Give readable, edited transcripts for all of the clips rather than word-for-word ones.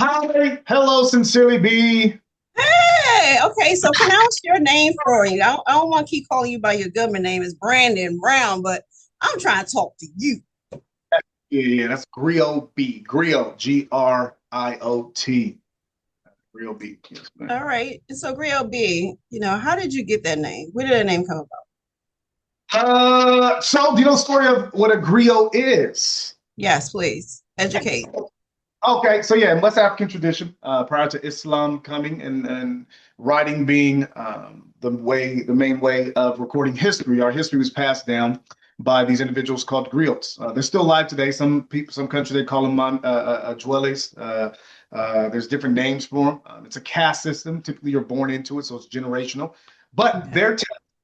Hi, hello, Sincerely B. Hey, okay, so pronounce your name for you. I don't want to keep calling you by your government name. It's Brandon Brown, but I'm trying to talk to you. Yeah, that's Griot B. Griot, Griot. Griot B. Yes, All ma'am. right. So Griot B, how did you get that name? Where did that name come about? So do you know the story of what a griot is? Yes, please. Educate. Okay, so yeah, in West African tradition, prior to Islam coming and writing being the main way of recording history, our history was passed down by these individuals called griots. They're still alive today. Some people, some countries, they call them dwellers. There's different names for them. It's a caste system. Typically, you're born into it, so it's generational. But Okay. they're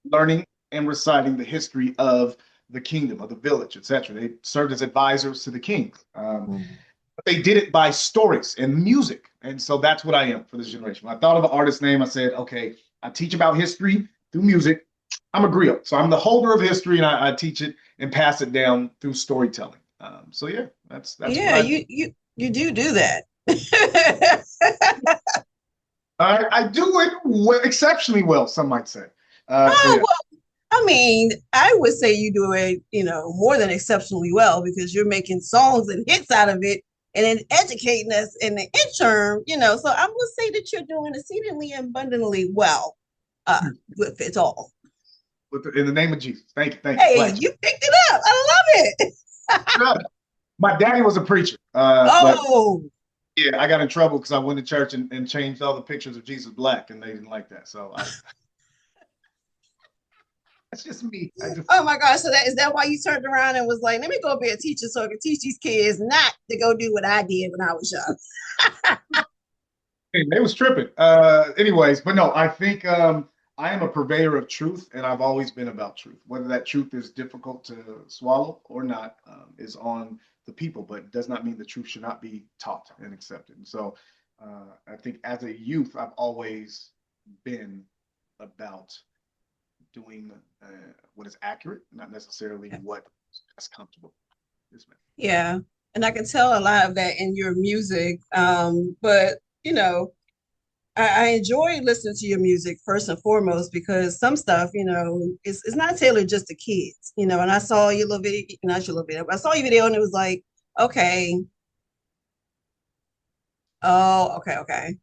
learning and reciting the history of the kingdom, of the village, etc. They served as advisors to the king. Mhm. But they did it by stories and music. And so that's what I am for this generation. When I thought of an artist name, I said, okay, I teach about history through music. I'm a griot. So I'm the holder of history and I teach it and pass it down through storytelling. So yeah, that's what Yeah, I you do that. I do it well, exceptionally well, some might say. So Oh, yeah. well, I mean, I would say you do it, more than exceptionally well because you're making songs and hits out of it and then educating us in the interim, So I'm gonna say that you're doing exceedingly abundantly well with it all. In the name of Jesus. Thank you. Thank you. Hey, Glad you picked it up. I love it. you. My daddy was a preacher, but Oh, yeah, I got in trouble because I went to church and changed all the pictures of Jesus black, and they didn't like that. So that's just me. I just oh my gosh. So that why you turned around and was like, let me go be a teacher so I can teach these kids not to go do what I did when I was young. they was tripping. Anyways, but no, I think I am a purveyor of truth, and I've always been about truth. Whether that truth is difficult to swallow or not is on the people, but it does not mean the truth should not be taught and accepted. And so I think as a youth, I've always been about doing uh, what is accurate, not necessarily what is comfortable. Yes, ma'am. Yeah. And I can tell a lot of that in your music. But you know, I enjoy listening to your music first and foremost because some stuff, it's not tailored just to kids, And I saw your little video, not your little video, but I saw your video and it was like, okay, oh, okay, okay.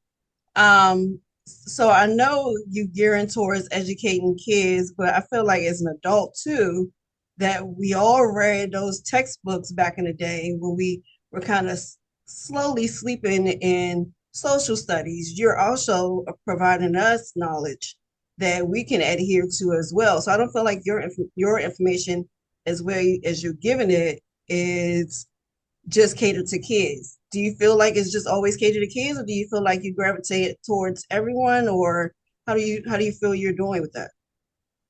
So I know you gearing towards educating kids, but I feel like as an adult too, that we all read those textbooks back in the day when we were kind of slowly sleeping in social studies. You're also providing us knowledge that we can adhere to as well. So I don't feel like your information as well as you're giving it is just catered to kids. Do you feel like it's just always catered to kids, or do you feel like you gravitate towards everyone, or how do you feel you're doing with that?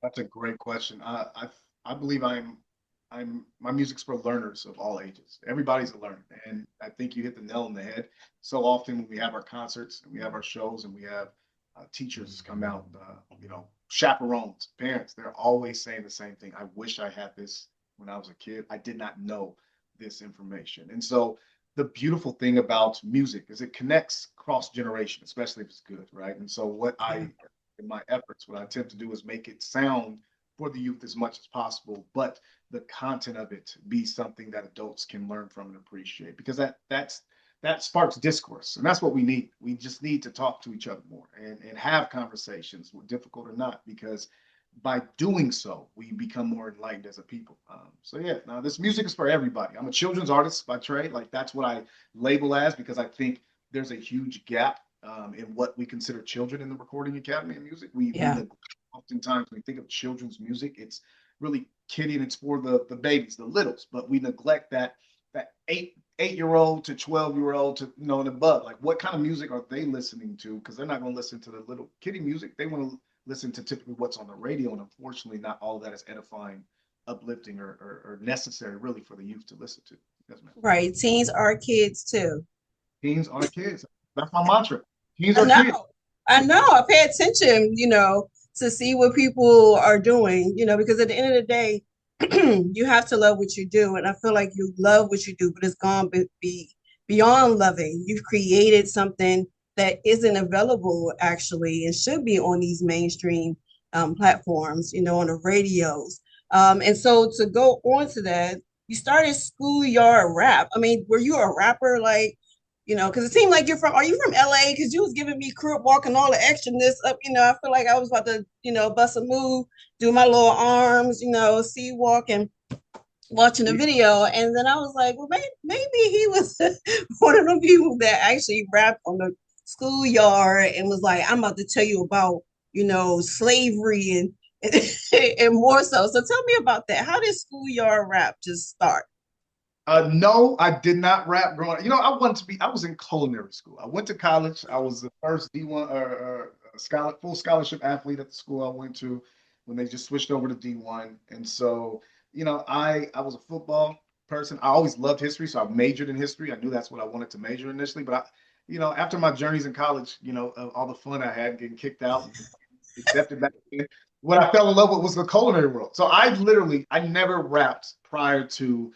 That's a great question. I believe I'm my music's for learners of all ages. Everybody's a learner, and I think you hit the nail on the head. So often when we have our concerts and we have our shows and we have teachers come out, chaperones, parents, they're always saying the same thing. I wish I had this when I was a kid. I did not know this information, and so the beautiful thing about music is it connects cross generation, especially if it's good, right? And so Yeah. in my efforts, what I attempt to do is make it sound for the youth as much as possible, but the content of it be something that adults can learn from and appreciate because that sparks discourse, and that's what we need. We just need to talk to each other more and have conversations, difficult or not, because by doing so, we become more enlightened as a people. So yeah, now this music is for everybody. I'm a children's artist by trade, like that's what I label as because I think there's a huge gap in what we consider children in the Recording Academy of Music. We Yeah. neglect, oftentimes when we think of children's music, it's really kiddie and it's for the babies, the littles, but we neglect that eight-year old to 12-year-old to and above. Like what kind of music are they listening to? Because they're not going to listen to the little kiddie music. They want to listen to typically what's on the radio, and unfortunately, not all of that is edifying, uplifting, or necessary really for the youth to listen to. Yes, ma'am. Right. Teens are kids too. Teens are kids. That's my mantra. Teens I are kids. know. I know. I pay attention, to see what people are doing, because at the end of the day, you have to love what you do. And I feel like you love what you do, but it's gonna be beyond loving. You've created something that isn't available actually and should be on these mainstream platforms, on the radios. And so to go on to that, you started schoolyard rap. I mean, were you a rapper like, because it seemed like are you from LA? Because you was giving me crip walk and all the extraness up, I feel like I was about to, bust a move, do my little arms, sea walk and watching the video. And then I was like, well, maybe he was one of the people that actually rapped on the schoolyard and was like, I'm about to tell you about, slavery and and more so. So tell me about that. How did schoolyard rap just start? No, I did not rap growing up. I was in culinary school. I went to college. I was the first D1 full scholarship athlete at the school I went to when they just switched over to D1. And so, I was a football person. I always loved history, so I majored in history. I knew that's what I wanted to major initially. But after my journeys in college, all the fun I had getting kicked out, accepted back in, what I fell in love with was the culinary world. So I never rapped prior to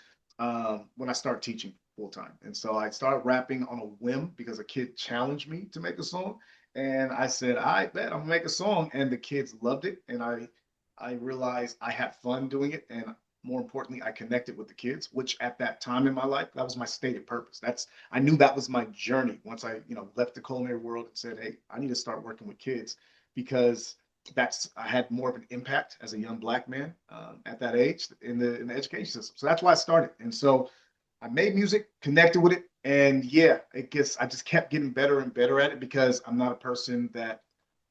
when I started teaching full time. And so I started rapping on a whim because a kid challenged me to make a song. And I said, I bet I'm gonna make a song. And the kids loved it. And I realized I had fun doing it. And more importantly, I connected with the kids, which at that time in my life, that was my stated purpose. I knew that was my journey once I, left the culinary world and said, hey, I need to start working with kids because I had more of an impact as a young Black man at that age in the education system. So that's why I started. And so I made music, connected with it, and yeah, I just kept getting better and better at it because I'm not a person that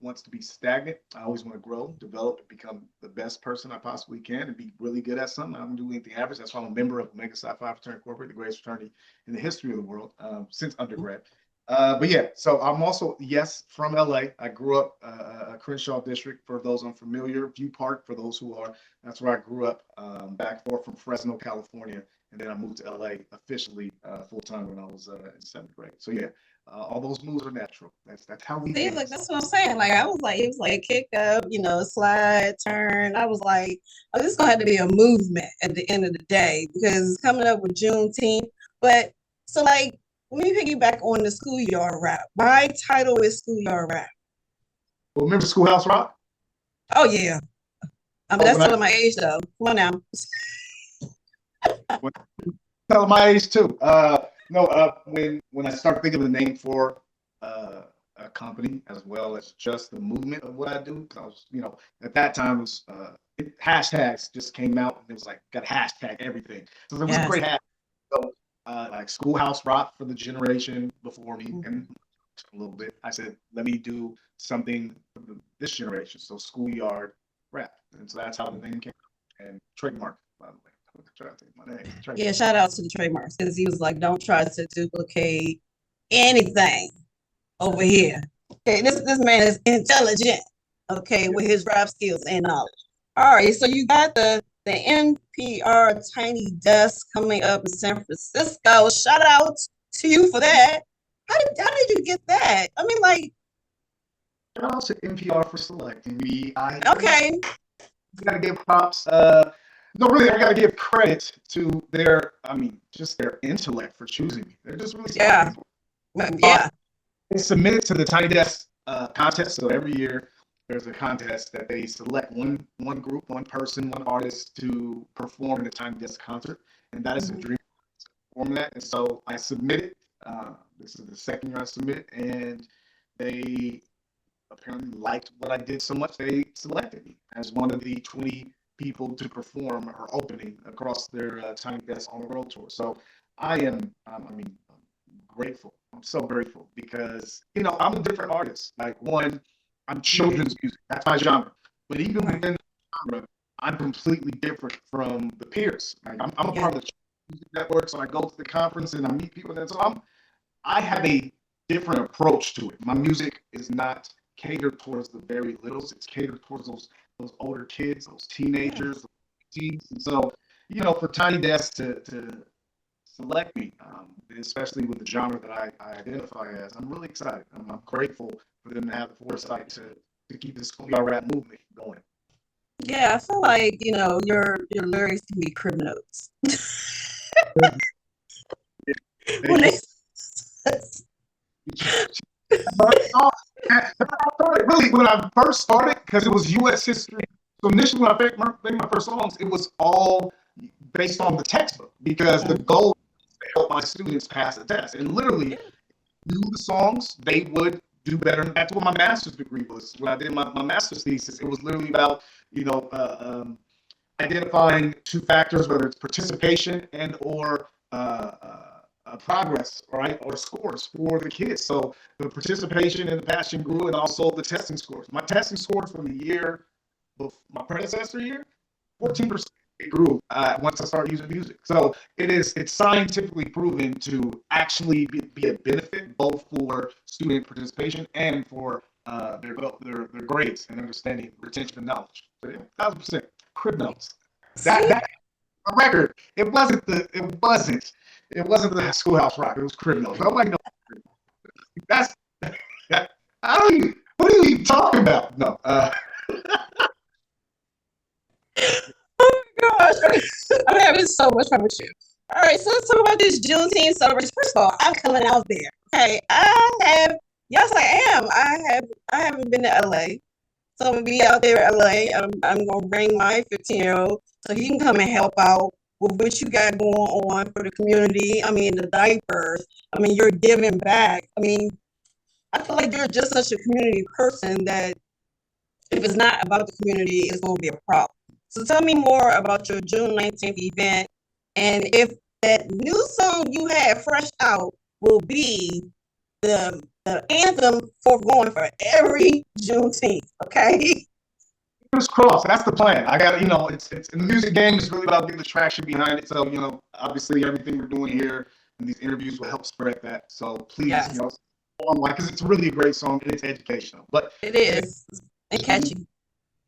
wants to be stagnant. I always want to grow, develop, and become the best person I possibly can and be really good at something. I don't do anything average. That's why I'm a member of Omega Psi Phi Fraternity Incorporated, the greatest fraternity in the history of the world since undergrad. But yeah, so I'm also, yes, from LA. I grew up Crenshaw District, for those unfamiliar, View Park, for those who are. That's where I grew up, back forth from Fresno, California. And then I moved to LA officially full time when I was in seventh grade. So yeah, all those moves are natural. That's how we See, did like it. that's what I'm saying. Like I was like, it was like kick up, slide, turn. I was like, oh, this is gonna have to be a movement at the end of the day because it's coming up with Juneteenth. But so like let me piggyback on the schoolyard rap. My title is schoolyard rap. Well, remember Schoolhouse Rock? Oh yeah. I mean Oh, that's still my age though. Come on now. when, tell my age too. No, when I started thinking of the name for a company as well as just the movement of what I do, because I was, at that time it was hashtags just came out and it was like got hashtag everything. So it was a Yes. great hashtag. So like Schoolhouse Rock for the generation before me and a little bit. I said, let me do something for this generation. So schoolyard rap. And so that's how the name came out. And trademark, by the way. Try to think my name. Yeah, shout out to the trademarks because he was like, don't try to duplicate anything over here. Okay, this man is intelligent. Okay, with his rap skills and knowledge. All right, so you got the NPR Tiny Desk coming up in San Francisco. Shout out to you for that. How did you get that? I mean, like, Shout out to NPR for selecting me. okay, Gotta give props. No, really, I gotta give credit to just their intellect for choosing me. They're just really yeah, smart. yeah. They submit to the Tiny Desk contest. So every year there's a contest that they select one group, one person, one artist to perform in a Tiny Desk concert, and that is a dream to perform that. And so I submitted. This is the second year I submitted, and they apparently liked what I did so much they selected me as one of the 20 people to perform or opening across their Tiny Desk on the World Tour. So I am, grateful. I'm so grateful because I'm a different artist. Like I'm children's music. That's my genre. But even within the genre, I'm completely different from the peers. Like I'm a part of the music network, so I go to the conference and I meet people. And so I have a different approach to it. My music is not catered towards the very littles. It's catered towards those older kids, those teenagers, those teens. And so, for Tiny Desk to select me, especially with the genre that I identify as, I'm really excited. I'm grateful for them to have the foresight to keep this schoolyard rap movement going. Yeah, I feel like, your lyrics can be criminals. They When they First song. Really, when I first started, because it was U.S. history. So initially, when I made my first songs, it was all based on the textbook because the goal was to help my students pass the test. And literally, knew the songs, they would do better. And that's what my master's degree was. When I did my master's thesis, it was literally about identifying two factors, whether it's participation and or progress, right, or scores for the kids. So the participation and the passion grew, and also the testing scores. My testing scores from the year, my predecessor year, 14%. It grew once I started using music. So it's scientifically proven to actually be a benefit both for student participation and for their grades and understanding, retention, and knowledge. So yeah, 1,000%. Crib notes. That a record. It wasn't the Schoolhouse Rock. It was Crib notes. Nobody knows. That's I don't even. What are you even talking about? No. Gosh, I'm having so much fun with you. All right, so let's talk about this Juneteenth celebration. First of all, I'm coming out there. Okay, yes, I am. I haven't been to LA, so I'm gonna be out there in LA. I'm gonna bring my 15-year-old so he can come and help out with what you got going on for the community. I mean, the diapers. I mean, you're giving back. I mean, I feel like you're just such a community person that if it's not about the community, it's gonna be a problem. So tell me more about your June 19th event and if that new song you have fresh out will be the anthem for going for every Juneteenth, okay? Fingers crossed. That's the plan. I got it's in the music game. It's really about getting the traction behind it. So obviously everything we're doing here and these interviews will help spread that. So please, Yes, because it's really a great song and it's educational. But it is. And catchy.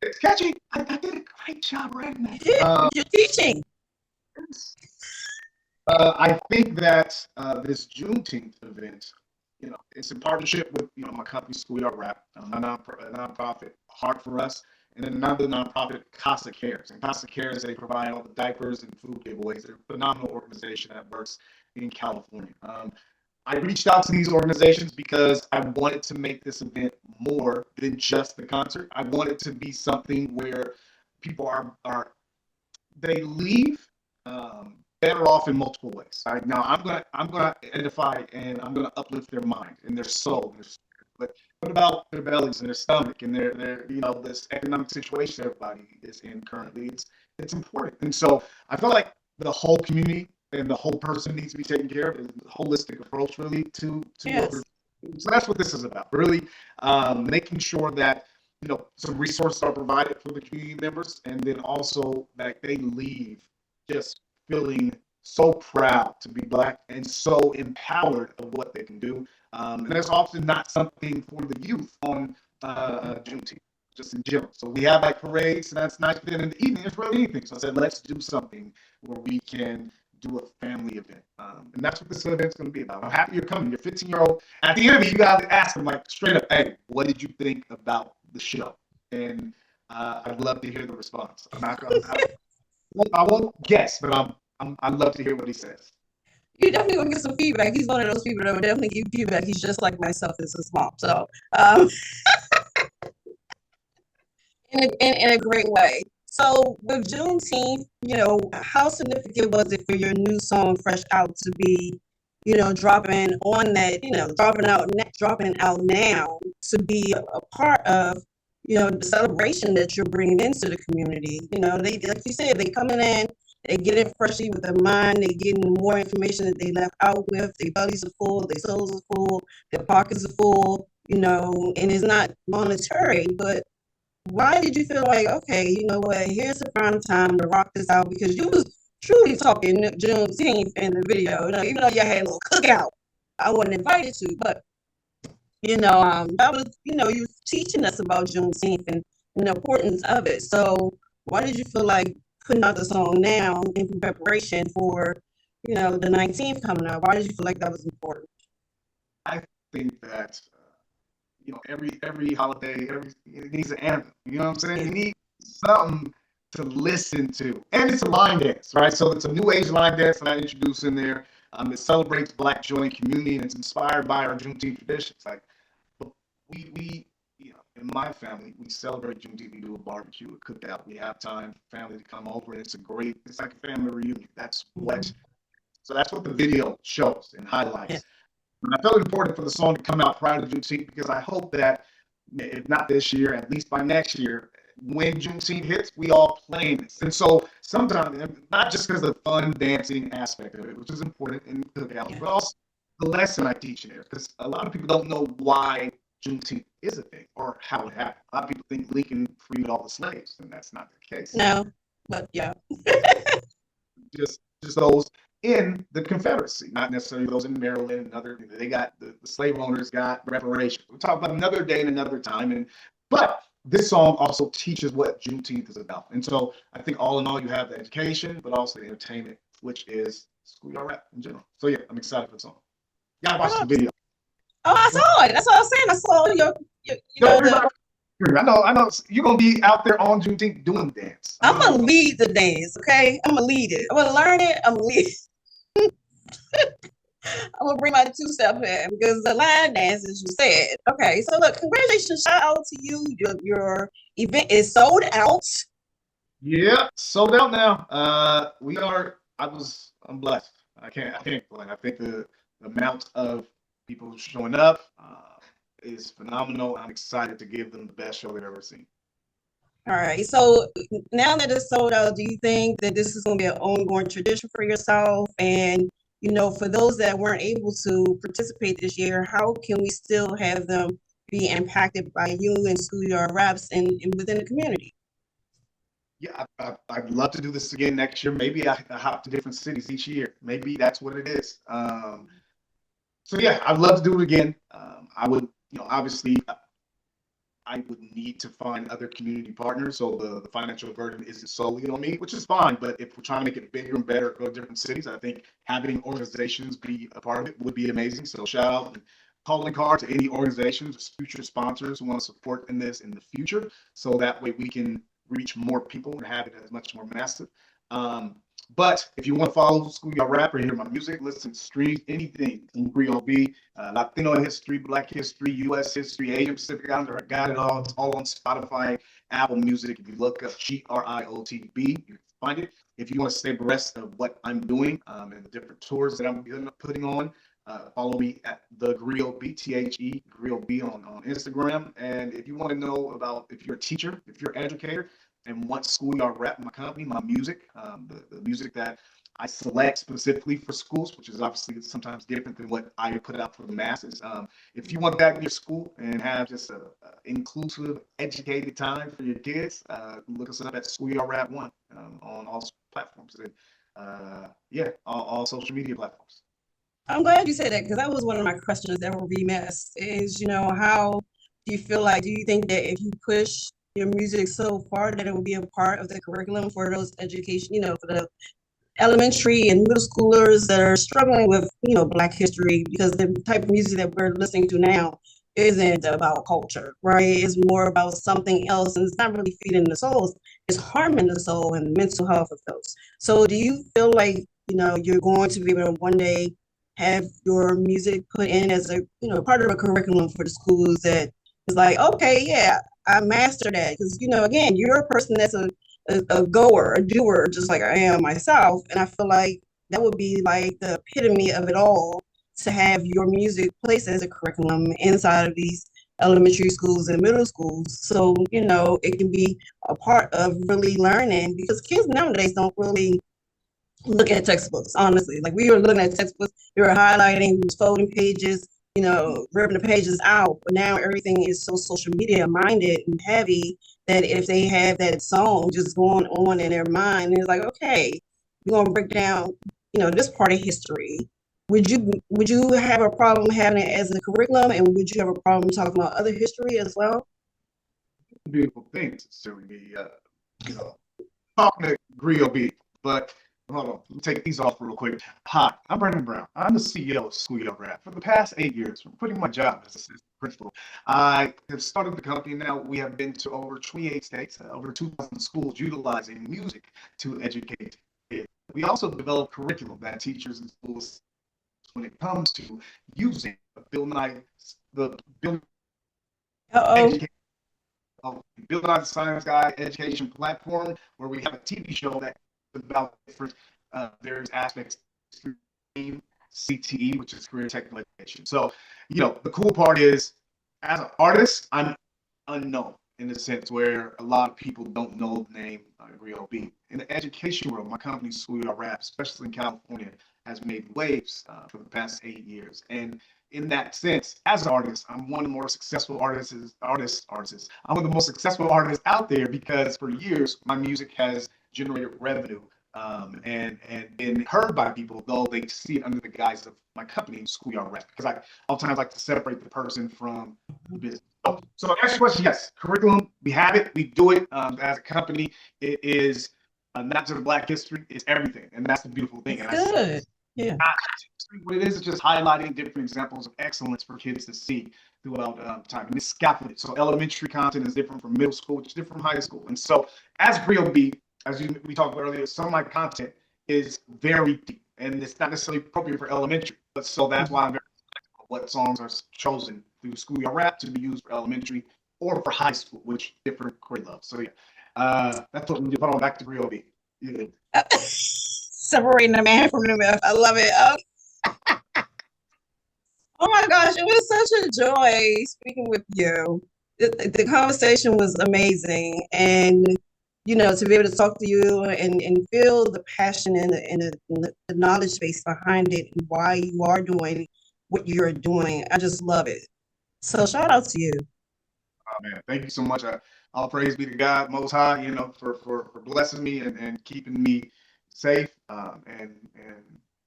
it's catchy. I did a great job writing that. You did. You're teaching. I think that this Juneteenth event, it's in partnership with my company, Schoolyard Rap, a nonprofit, Hard for Us, and then another nonprofit, Casa Cares. And Casa Cares, they provide all the diapers and food giveaways. They're a phenomenal organization that works in California. I reached out to these organizations because I wanted to make this event more than just the concert. I want it to be something where people they leave better off in multiple ways. Right? Now, I'm gonna edify and I'm gonna uplift their mind and their soul. But what about their bellies and their stomach and their this economic situation everybody is in currently? It's important, and so I feel like the whole community and the whole person needs to be taken care of. It's a holistic approach, really, to Yes. what we're. So that's what this is about. Really, making sure that some resources are provided for the community members, and then also that they leave just feeling so proud to be Black and so empowered of what they can do. And that's often not something for the youth on Juneteenth, just in general. So we have like parades, and that's nice. But then in the evening, it's really anything. So I said, let's do something where we can do a family event. And that's what this event's going to be about. I'm happy you're coming. You're 15-year-old. At the end of it, you got to ask them like straight up, hey, what did you think about the show? And I'd love to hear the response. I'm not going to. I won't guess, but I'd love to hear what he says. You definitely gonna get some feedback. He's one of those people that would definitely give feedback. He's just like myself as his mom. So in a great way. So with Juneteenth, how significant was it for your new song Fresh Out to be, dropping on that, dropping out now to be a part of, the celebration that you're bringing into the community. They, like you said, they coming in, they get in freshly with their mind, they getting more information that they left out with, their bellies are full, their souls are full, their pockets are full, and it's not monetary, but why did you feel like, okay, you know what, here's the prime time to rock this out? Because you was truly talking Juneteenth in the video, even though you had a little cookout. I wasn't invited to, but that was, you was teaching us about Juneteenth and the importance of it. So why did you feel like putting out the song now in preparation for, the 19th coming up? Why did you feel like that was important? I think that every holiday, it needs an anthem. You know what I'm saying? You need something to listen to, and it's a line dance, right? So it's a new age line dance that I introduced in there. It celebrates Black joy and community, and it's inspired by our Juneteenth traditions. Like we in my family, we celebrate Juneteenth. We do a barbecue, a cookout. We have time for family to come over, and it's like a family reunion. That's what the video shows and Yeah. highlights. And I felt it important for the song to come out prior to Juneteenth because I hope that, if not this year, at least by next year, when Juneteenth hits, we all playing this. And so sometimes, not just because of the fun dancing aspect of it, which is important in cookouts, but also the lesson I teach in there. Because a lot of people don't know why Juneteenth is a thing or how it happened. A lot of people think Lincoln freed all the slaves, and that's not the case. No, but yeah. Just those in the Confederacy, not necessarily those in Maryland and other. They got the slave owners got reparations. We'll talk about another day and another time. But this song also teaches what Juneteenth is about. And so I think all in all, you have the education, but also the entertainment, which is schoolyard rap in general. So yeah, I'm excited for the song. You gotta watch the video. Oh, I saw it. That's what I was saying. I saw I know you're gonna be out there on Juneteenth doing dance. I'm gonna lead the dance, okay? I'm gonna lead it. I'm gonna learn it. I'm gonna lead. I'm gonna bring my two-step in because the line dance, as you said. Okay, so look, congratulations, shout out to you. Your event is sold out. Yeah, sold out now. I'm blessed. I can't complain. I think the amount of people showing up is phenomenal. I'm excited to give them the best show they've ever seen. All right. So now that it's sold out, do you think that this is going to be an ongoing tradition for yourself? And, for those that weren't able to participate this year, how can we still have them be impacted by you and schoolyard raps and within the community? Yeah, I'd love to do this again next year. Maybe I hop to different cities each year. Maybe that's what it is. So yeah, I'd love to do it again. I would, obviously, I would need to find other community partners. So the financial burden isn't solely on me, which is fine. But if we're trying to make it bigger and better, go to different cities, I think having organizations be a part of it would be amazing. So shout out and calling card to any organizations, future sponsors who want to support in this in the future. So that way we can reach more people and have it as much more massive. But if you want to follow Schoolyard Rap or hear my music, listen, stream anything from Griot B, Latino history, Black history, U.S. history, Asian Pacific Islander, I got it all. It's all on Spotify, Apple Music. If you look up GRIOTB, you can find it. If you want to stay abreast of what I'm doing and the different tours that I'm putting on, follow me at the Griot B, THE Griot B on Instagram. And if you want to know about if you're a teacher, if you're an educator, and want schoolyard rap, my company, my music, the music that I select specifically for schools, which is obviously sometimes different than what I put out for the masses. If you want that in your school and have just a inclusive, educated time for your kids, look us up at Schoolyard Rap One on all platforms and all social media platforms. I'm glad you said that because that was one of my questions that were remiss is, how do you feel like, do you think that if you push your music so far that it will be a part of the curriculum for those education, for the elementary and middle schoolers that are struggling with, Black history, because the type of music that we're listening to now isn't about culture, right? It's more about something else, and it's not really feeding the souls. It's harming the soul and the mental health of those. So do you feel like, you're going to be able to one day have your music put in as a, part of a curriculum for the schools that is like, okay, yeah, I mastered that because again, you're a person that's a goer, a doer, just like I am myself, and I feel like that would be like the epitome of it all to have your music placed as a curriculum inside of these elementary schools and middle schools. So it can be a part of really learning because kids nowadays don't really look at textbooks, honestly. Like we were looking at textbooks, we were highlighting, we was folding pages, ripping the pages out. But now everything is so social media minded and heavy that if they have that song just going on in their mind, it's like, okay, we're gonna break down, this part of history. Would you have a problem having it as a curriculum, and would you have a problem talking about other history as well? Beautiful things, SincerelyB. Talking to Griot B, but hold on, let me take these off real quick. Hi, I'm Brandon Brown. I'm the CEO of Schoolyard Rap. For the past 8 years, from quitting my job as assistant principal, I have started the company now. We have been to over 28 states, over 2,000 schools utilizing music to educate kids. We also develop curriculum that teachers and schools when it comes to using the Bill Uh-oh. Education, Bill Nye the Science Guy education platform, where we have a TV show that's about different various aspects of CTE, which is career technical education. So, the cool part is, as an artist, I'm unknown in the sense where a lot of people don't know the name Griot B. In the education world, my company, Schoolyard Rap, especially in California, has made waves for the past 8 years. And in that sense, as an artist, I'm one of the more successful artists. I'm one of the most successful artists out there because for years, my music has generated revenue and been heard by people, though they see it under the guise of my company, Schoolyard Rap. Because I oftentimes like to separate the person from the business. So to answer your question, yes, curriculum, we have it, we do it as a company. It is not just Black history, it's everything. And that's the beautiful thing. It's And I see good. Yeah. what it is just highlighting different examples of excellence for kids to see throughout time. And it's scaffolded. So elementary content is different from middle school, which is different from high school. And so as Griot B, we talked about earlier, some of my content is very deep and it's not necessarily appropriate for elementary. But so that's why I'm very selective of what songs are chosen through Schoolyard Rap to be used for elementary or for high school, which different grade levels. So yeah, that's what we do. Hold on, back to Griot B. Yeah. Separating the man from the myth. I love it. Oh my gosh, it was such a joy speaking with you. The conversation was amazing. And, to be able to talk to you and feel the passion and the knowledge base behind it and why you are doing what you're doing, I just love it. So shout out to you. Oh man, thank you so much. All praise be to God Most High, for blessing me and keeping me safe and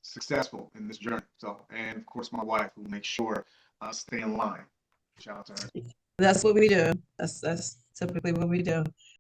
successful in this journey. So, and of course, my wife who makes sure I stay in line. Shout out to her. That's what we do. That's typically what we do.